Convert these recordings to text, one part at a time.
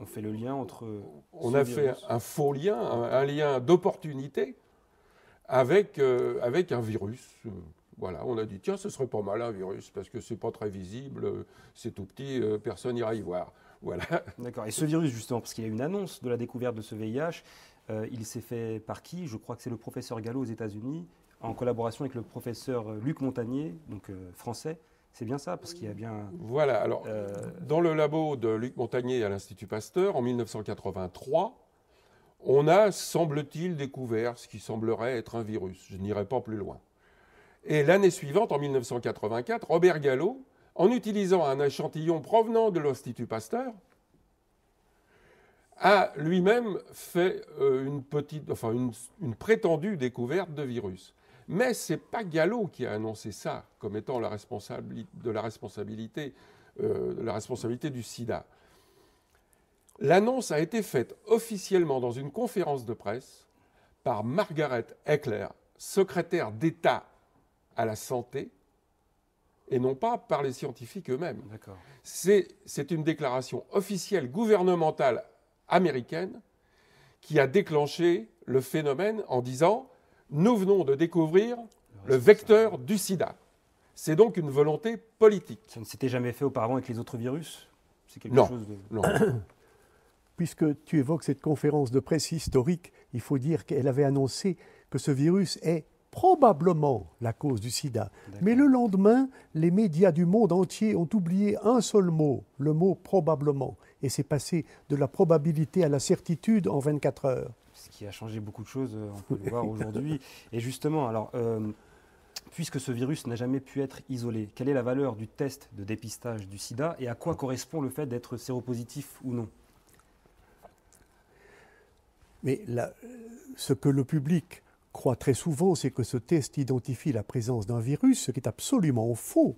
fait le lien entre On a fait un faux lien, un lien d'opportunité avec un virus. Voilà, on a dit, tiens, ce serait pas mal un virus, parce que c'est pas très visible, c'est tout petit, personne n'ira y voir. Voilà. D'accord. Et ce virus, justement, parce qu'il y a une annonce de la découverte de ce VIH, il s'est fait par qui? Je crois que c'est le professeur Gallo aux États-Unis, en collaboration avec le professeur Luc Montagnier, donc français. C'est bien ça, parce qu'il y a bien... Voilà, alors, dans le labo de Luc Montagnier à l'Institut Pasteur, en 1983, on a, semble-t-il, découvert ce qui semblerait être un virus. Je n'irai pas plus loin. Et l'année suivante, en 1984, Robert Gallo, en utilisant un échantillon provenant de l'Institut Pasteur, a lui-même fait une prétendue découverte de virus. Mais ce n'est pas Gallo qui a annoncé ça comme étant la responsabilité du sida. L'annonce a été faite officiellement dans une conférence de presse par Margaret Eckler, secrétaire d'État à la santé, et non pas par les scientifiques eux-mêmes. C'est une déclaration officielle gouvernementale américaine qui a déclenché le phénomène en disant « Nous venons de découvrir le vecteur du sida ». C'est donc une volonté politique. Ça ne s'était jamais fait auparavant avec les autres virus? C'est quelque chose de... Non. Puisque tu évoques cette conférence de presse historique, il faut dire qu'elle avait annoncé que ce virus est probablement la cause du sida. Mais le lendemain, les médias du monde entier ont oublié un seul mot, le mot probablement. Et c'est passé de la probabilité à la certitude en 24 heures. Ce qui a changé beaucoup de choses, on peut le voir aujourd'hui. Et justement, alors, puisque ce virus n'a jamais pu être isolé, quelle est la valeur du test de dépistage du sida et à quoi correspond le fait d'être séropositif ou non? Mais ce que le public croit très souvent, c'est que ce test identifie la présence d'un virus, ce qui est absolument faux.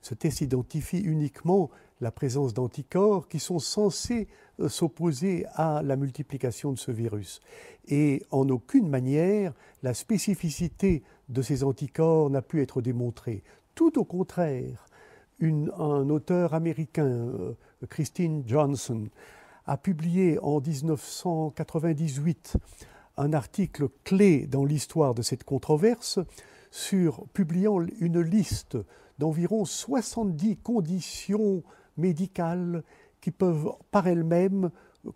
Ce test identifie uniquement la présence d'anticorps qui sont censés s'opposer à la multiplication de ce virus. Et en aucune manière, la spécificité de ces anticorps n'a pu être démontrée. Tout au contraire, un auteur américain, Christine Johnson, a publié en 1998 un article clé dans l'histoire de cette controverse, publiant une liste d'environ 70 conditions médicales qui peuvent par elles-mêmes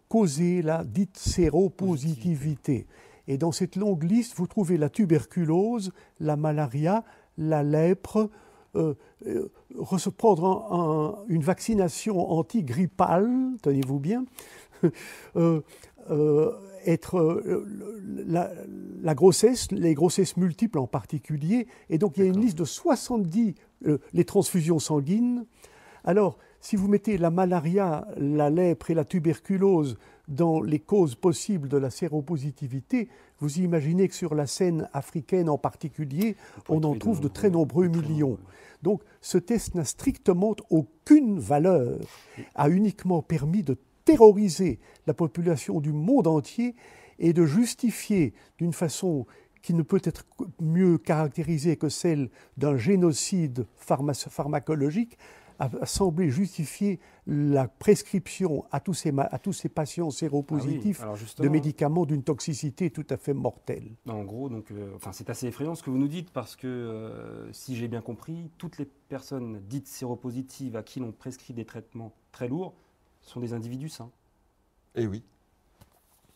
causer la dite séropositivité. Et dans cette longue liste, vous trouvez la tuberculose, la malaria, la lèpre, prendre une vaccination antigrippale, tenez-vous bien, la grossesse, les grossesses multiples en particulier. Et donc il y a une liste de 70, les transfusions sanguines. Alors, si vous mettez la malaria, la lèpre et la tuberculose dans les causes possibles de la séropositivité, vous imaginez que sur la scène africaine en particulier, on en trouve de très nombreux millions. Donc ce test n'a strictement aucune valeur, a uniquement permis de terroriser la population du monde entier et de justifier d'une façon qui ne peut être mieux caractérisée que celle d'un génocide pharmacologique, a semblé justifier la prescription à tous ces patients séropositifs de médicaments d'une toxicité tout à fait mortelle. En gros, donc, c'est assez effrayant ce que vous nous dites parce que, si j'ai bien compris, toutes les personnes dites séropositives à qui l'on prescrit des traitements très lourds sont des individus sains. Eh oui.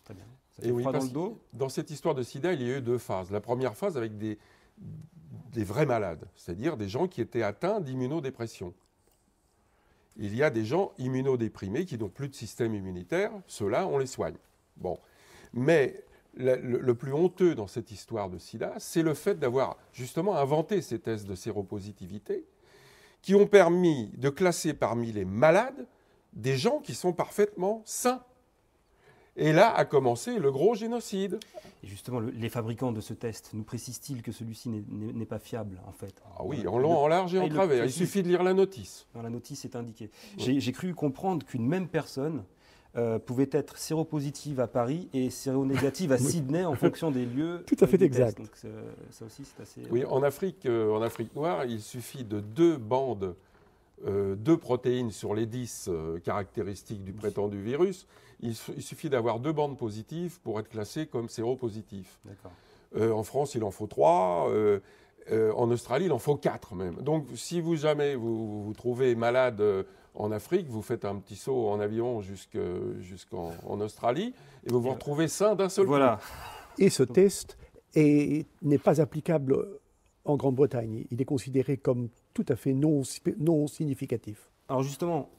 Très bien. Et oui, parce que dans cette histoire de sida, il y a eu deux phases. La première phase avec des vrais malades, c'est-à-dire des gens qui étaient atteints d'immunodépression. Il y a des gens immunodéprimés qui n'ont plus de système immunitaire. Ceux-là, on les soigne. Bon. Mais le plus honteux dans cette histoire de sida, c'est le fait d'avoir justement inventé ces tests de séropositivité qui ont permis de classer parmi les malades des gens qui sont parfaitement sains. Et là a commencé le gros génocide. Et justement, les fabricants de ce test nous précisent-ils que celui-ci n'est pas fiable, en fait? Ah oui, en long, en large et en travers. Il suffit de lire la notice. Dans la notice, c'est indiqué. Oui. J'ai cru comprendre qu'une même personne pouvait être séropositive à Paris et séronégative à Sydney en fonction des lieux. Tout à fait exact. Donc, ça aussi, c'est assez... Oui, en Afrique noire, il suffit de 2 bandes 2 protéines sur les 10 caractéristiques du prétendu virus, il suffit d'avoir 2 bandes positives pour être classé comme séropositif. En France, il en faut 3. En Australie, il en faut 4 même. Donc, si jamais vous vous trouvez malade en Afrique, vous faites un petit saut en avion jusqu'en Australie et vous vous retrouvez sain d'un seul coup. Et ce test n'est pas applicable en Grande-Bretagne. Il est considéré comme tout à fait non significatif. Alors justement,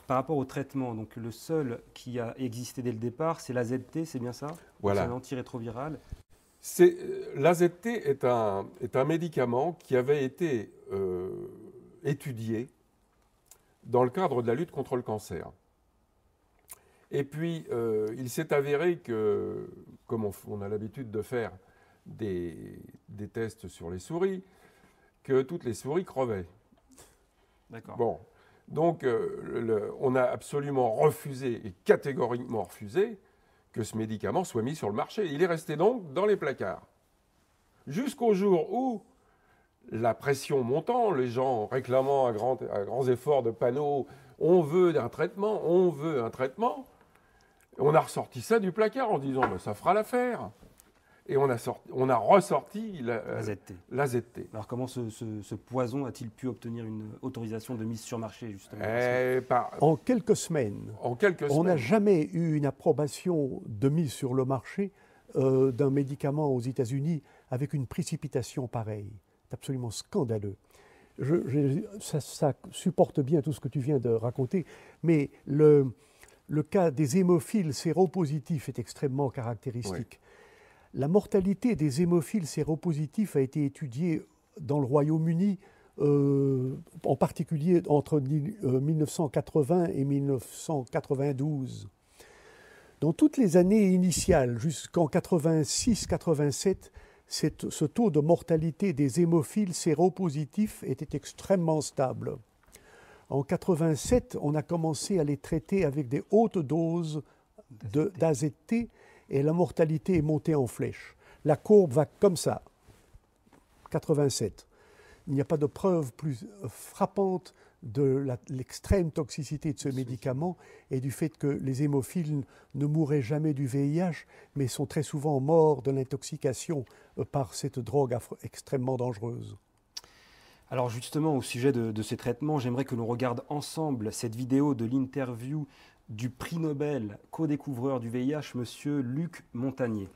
par rapport au traitement, donc le seul qui a existé dès le départ, c'est l'AZT, c'est bien ça? Voilà. C'est un antirétroviral. L'AZT est un médicament qui avait été étudié dans le cadre de la lutte contre le cancer. Et puis, il s'est avéré que, comme on a l'habitude de faire des tests sur les souris, que toutes les souris crevaient. D'accord. Bon, donc on a absolument refusé, et catégoriquement refusé, que ce médicament soit mis sur le marché. Il est resté donc dans les placards. Jusqu'au jour où, la pression montant, les gens réclamant à grands efforts de panneaux, on veut un traitement, on veut un traitement, on a ressorti ça du placard en disant ben, ça fera l'affaire. Et on a ressorti l'AZT. Alors comment ce poison a-t-il pu obtenir une autorisation de mise sur marché, justement? En quelques semaines. On n'a jamais eu une approbation de mise sur le marché d'un médicament aux États-Unis avec une précipitation pareille. C'est absolument scandaleux. Ça supporte bien tout ce que tu viens de raconter, mais le cas des hémophiles séropositifs est extrêmement caractéristique. Oui. La mortalité des hémophiles séropositifs a été étudiée dans le Royaume-Uni, en particulier entre 1980 et 1992. Dans toutes les années initiales, jusqu'en 86-87, ce taux de mortalité des hémophiles séropositifs était extrêmement stable. En 87, on a commencé à les traiter avec des hautes doses d'AZT et la mortalité est montée en flèche. La courbe va comme ça, 87. Il n'y a pas de preuve plus frappante de l'extrême toxicité de ce médicament et du fait que les hémophiles ne mourraient jamais du VIH, mais sont très souvent morts de l'intoxication par cette drogue extrêmement dangereuse. Alors justement, au sujet de ces traitements, j'aimerais que l'on regarde ensemble cette vidéo de l'interview du prix Nobel co-découvreur du VIH, M. Luc Montagnier.